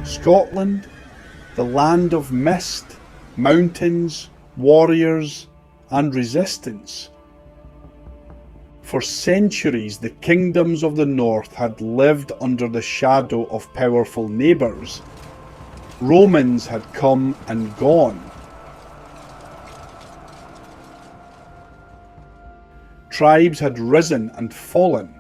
Scotland, the land of mist, mountains, warriors, and resistance. For centuries, the kingdoms of the north had lived under the shadow of powerful neighbours. Romans had come and gone. Tribes had risen and fallen.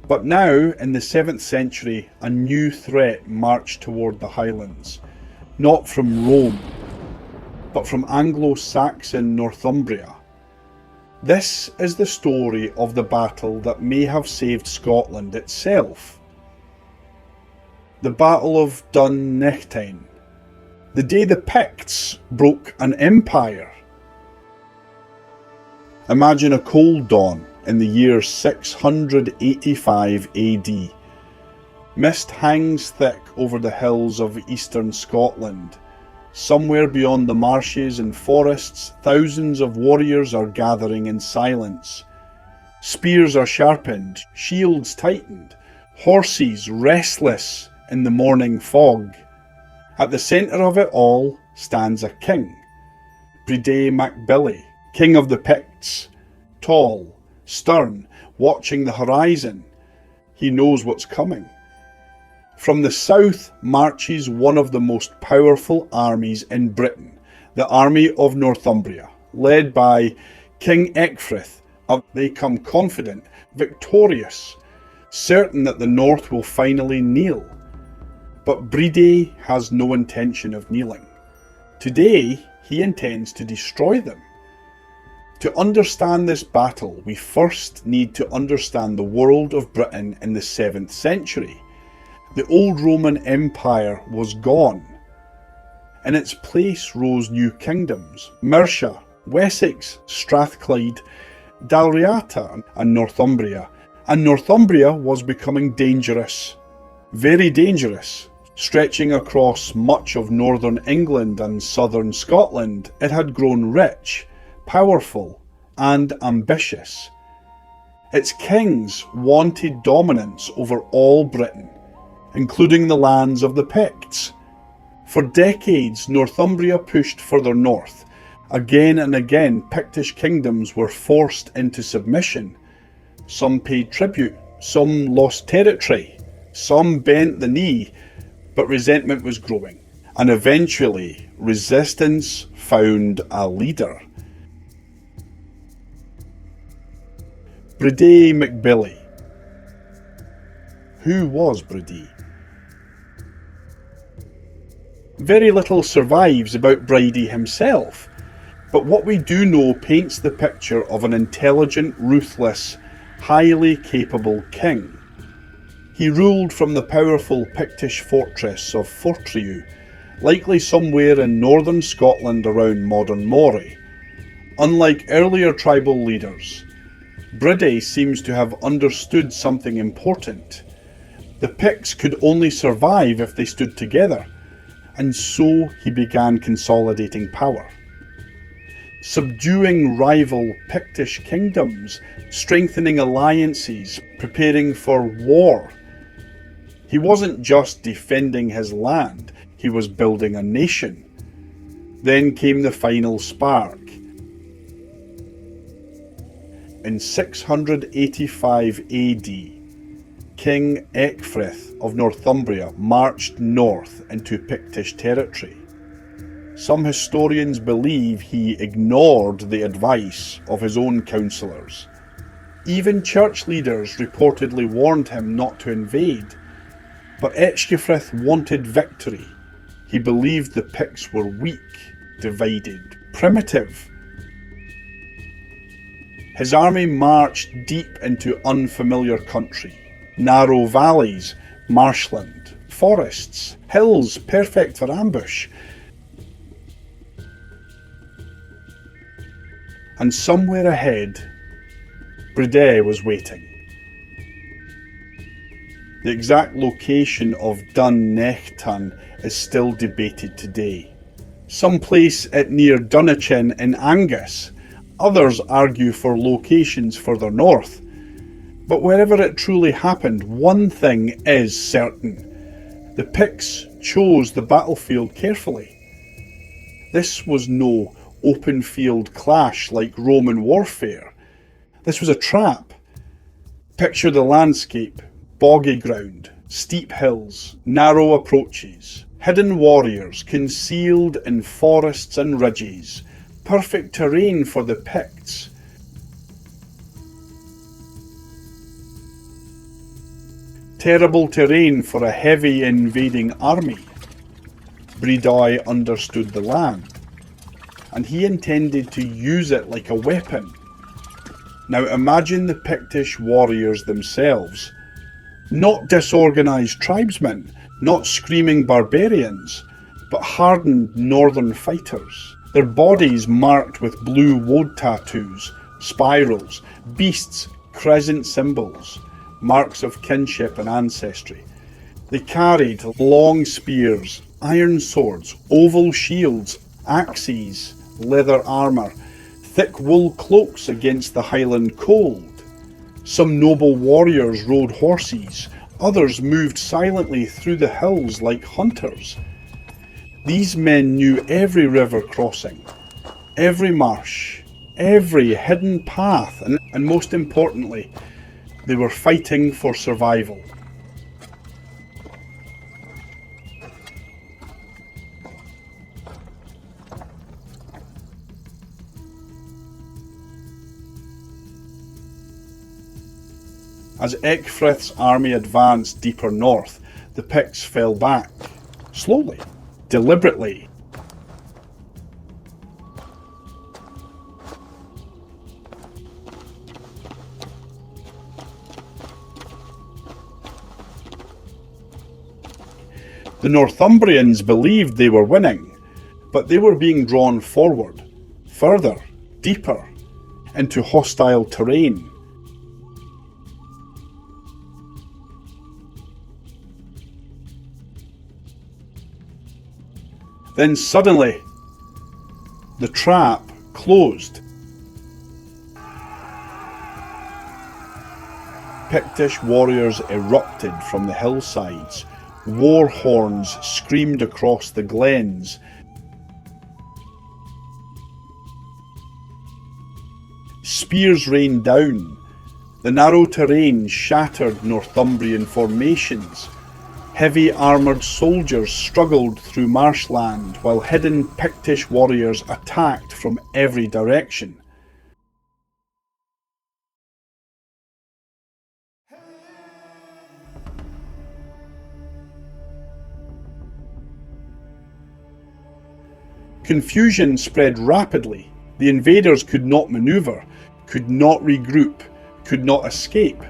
But now, in the 7th century, a new threat marched toward the Highlands, not from Rome, but from Anglo-Saxon Northumbria. This is the story of the battle that may have saved Scotland itself. The Battle of Dun Nechtain, the day the Picts broke an empire. Imagine a cold dawn in the year 685 AD. Mist hangs thick over the hills of eastern Scotland. Somewhere beyond the marshes and forests, thousands of warriors are gathering in silence. Spears are sharpened, shields tightened, horses restless in the morning fog. At the centre of it all stands a king, Bridei mac Bili, king of the Picts, tall, stern, watching the horizon. He knows what's coming. From the south marches one of the most powerful armies in Britain, the army of Northumbria, led by King Ecgfrith. Up they come confident, victorious, certain that the north will finally kneel. But Bridei has no intention of kneeling. Today he intends to destroy them. To understand this battle, we first need to understand the world of Britain in the 7th century. The old Roman Empire was gone. In its place rose new kingdoms: Mercia, Wessex, Strathclyde, Dalriata and Northumbria. And Northumbria was becoming dangerous. Very dangerous. Stretching across much of northern England and southern Scotland, it had grown rich, powerful and ambitious. Its kings wanted dominance over all Britain, including the lands of the Picts. For decades, Northumbria pushed further north. Again and again, Pictish kingdoms were forced into submission. Some paid tribute, some lost territory, some bent the knee, but resentment was growing, and eventually resistance found a leader. Bridei mac Bili. Who was Bridei? Very little survives about Bridei himself, but what we do know paints the picture of an intelligent, ruthless, highly capable king. He ruled from the powerful Pictish fortress of Fortriu, likely somewhere in northern Scotland around modern Moray. Unlike earlier tribal leaders, Bridei seems to have understood something important. The Picts could only survive if they stood together, and so he began consolidating power. Subduing rival Pictish kingdoms, strengthening alliances, preparing for war. He wasn't just defending his land, he was building a nation. Then came the final spark. In 685 AD, King Ecgfrith of Northumbria marched north into Pictish territory. Some historians believe he ignored the advice of his own councillors. Even church leaders reportedly warned him not to invade. But Ecgfrith wanted victory. He believed the Picts were weak, divided, primitive. His army marched deep into unfamiliar country. Narrow valleys, marshland, forests, hills perfect for ambush. And somewhere ahead, Bridei was waiting. The exact location of Dun Nechtain is still debated today. Some place it near Dun Nechtain in Angus, others argue for locations further north. But wherever it truly happened, one thing is certain. The Picts chose the battlefield carefully. This was no open field clash like Roman warfare. This was a trap. Picture the landscape: boggy ground, steep hills, narrow approaches, hidden warriors concealed in forests and ridges. Perfect terrain for the Picts. Terrible terrain for a heavy invading army. Bridei understood the land, and he intended to use it like a weapon. Now imagine the Pictish warriors themselves. Not disorganised tribesmen, not screaming barbarians, but hardened northern fighters. Their bodies marked with blue woad tattoos, spirals, beasts, crescent symbols, marks of kinship and ancestry. They carried long spears, iron swords, oval shields, axes, leather armour, thick wool cloaks against the Highland cold. Some noble warriors rode horses, others moved silently through the hills like hunters. These men knew every river crossing, every marsh, every hidden path, and most importantly, they were fighting for survival. As Ecgfrith's army advanced deeper north, the Picts fell back, slowly, deliberately. The Northumbrians believed they were winning, but they were being drawn forward, further, deeper, into hostile terrain. Then suddenly, the trap closed. Pictish warriors erupted from the hillsides. War horns screamed across the glens. Spears rained down. The narrow terrain shattered Northumbrian formations. Heavy armoured soldiers struggled through marshland, while hidden Pictish warriors attacked from every direction. Confusion spread rapidly. The invaders could not manoeuvre, could not regroup, could not escape.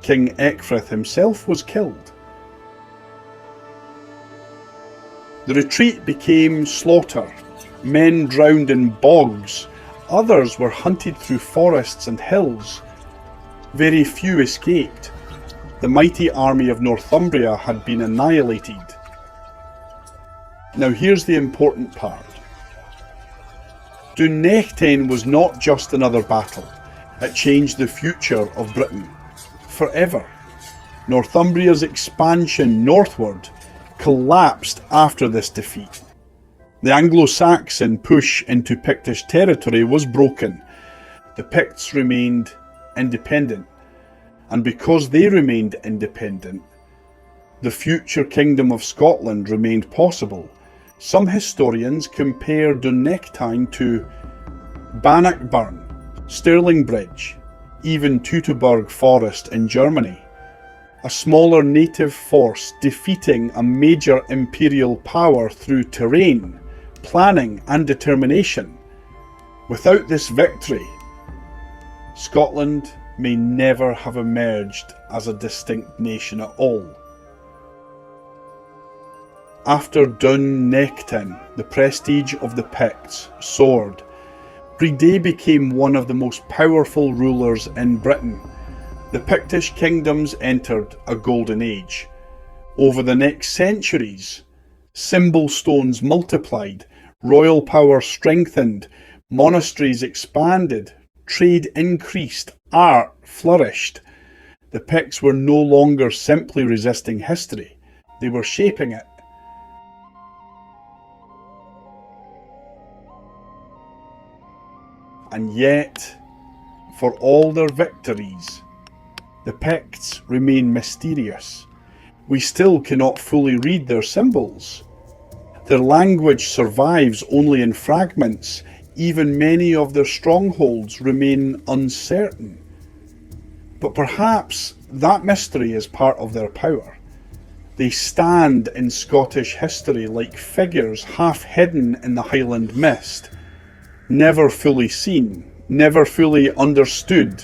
King Ecgfrith himself was killed. The retreat became slaughter. Men drowned in bogs. Others were hunted through forests and hills. Very few escaped. The mighty army of Northumbria had been annihilated. Now here's the important part. Dun Nechtain was not just another battle. It changed the future of Britain. Forever. Northumbria's expansion northward collapsed after this defeat. The Anglo-Saxon push into Pictish territory was broken. The Picts remained independent, and because they remained independent, the future kingdom of Scotland remained possible. Some historians compare Dun Nechtain to Bannockburn, Stirlingbridge, even Teutoburg Forest in Germany. A smaller native force defeating a major imperial power through terrain, planning and determination. Without this victory, Scotland may never have emerged as a distinct nation at all. After Dun Nechtain, the prestige of the Picts soared. Bridei became one of the most powerful rulers in Britain. The Pictish kingdoms entered a golden age. Over the next centuries, symbol stones multiplied, royal power strengthened, monasteries expanded, trade increased, art flourished. The Picts were no longer simply resisting history, they were shaping it. And yet, for all their victories, the Picts remain mysterious. We still cannot fully read their symbols. Their language survives only in fragments. Even many of their strongholds remain uncertain. But perhaps that mystery is part of their power. They stand in Scottish history like figures half hidden in the Highland mist, never fully seen, never fully understood,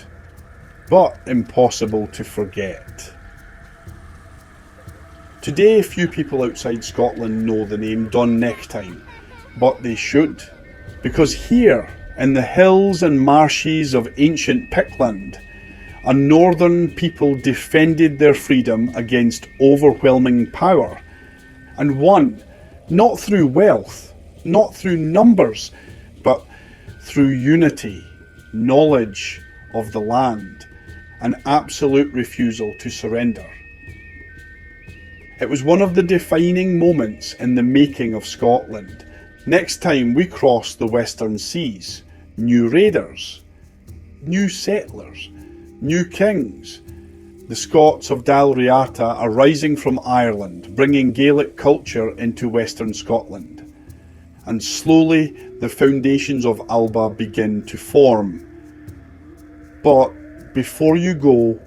but impossible to forget. Today, few people outside Scotland know the name Dun Nechtain, but they should, because here, in the hills and marshes of ancient Pictland, a northern people defended their freedom against overwhelming power, and won, not through wealth, not through numbers, but through unity, knowledge of the land, an absolute refusal to surrender. It was one of the defining moments in the making of Scotland. Next time we cross the western seas, new raiders, new settlers, new kings. The Scots of Dalriata are rising from Ireland, bringing Gaelic culture into western Scotland. And slowly the foundations of Alba begin to form. But before you go,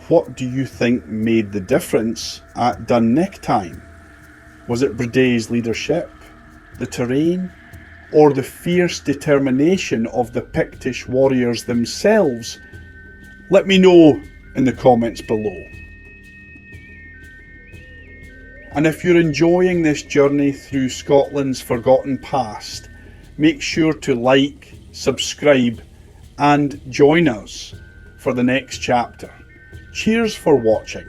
what do you think made the difference at Dun Nechtain? Was it Bridei's leadership, the terrain, or the fierce determination of the Pictish warriors themselves? Let me know in the comments below. And if you're enjoying this journey through Scotland's forgotten past, make sure to like, subscribe, and join us for the next chapter. Cheers for watching.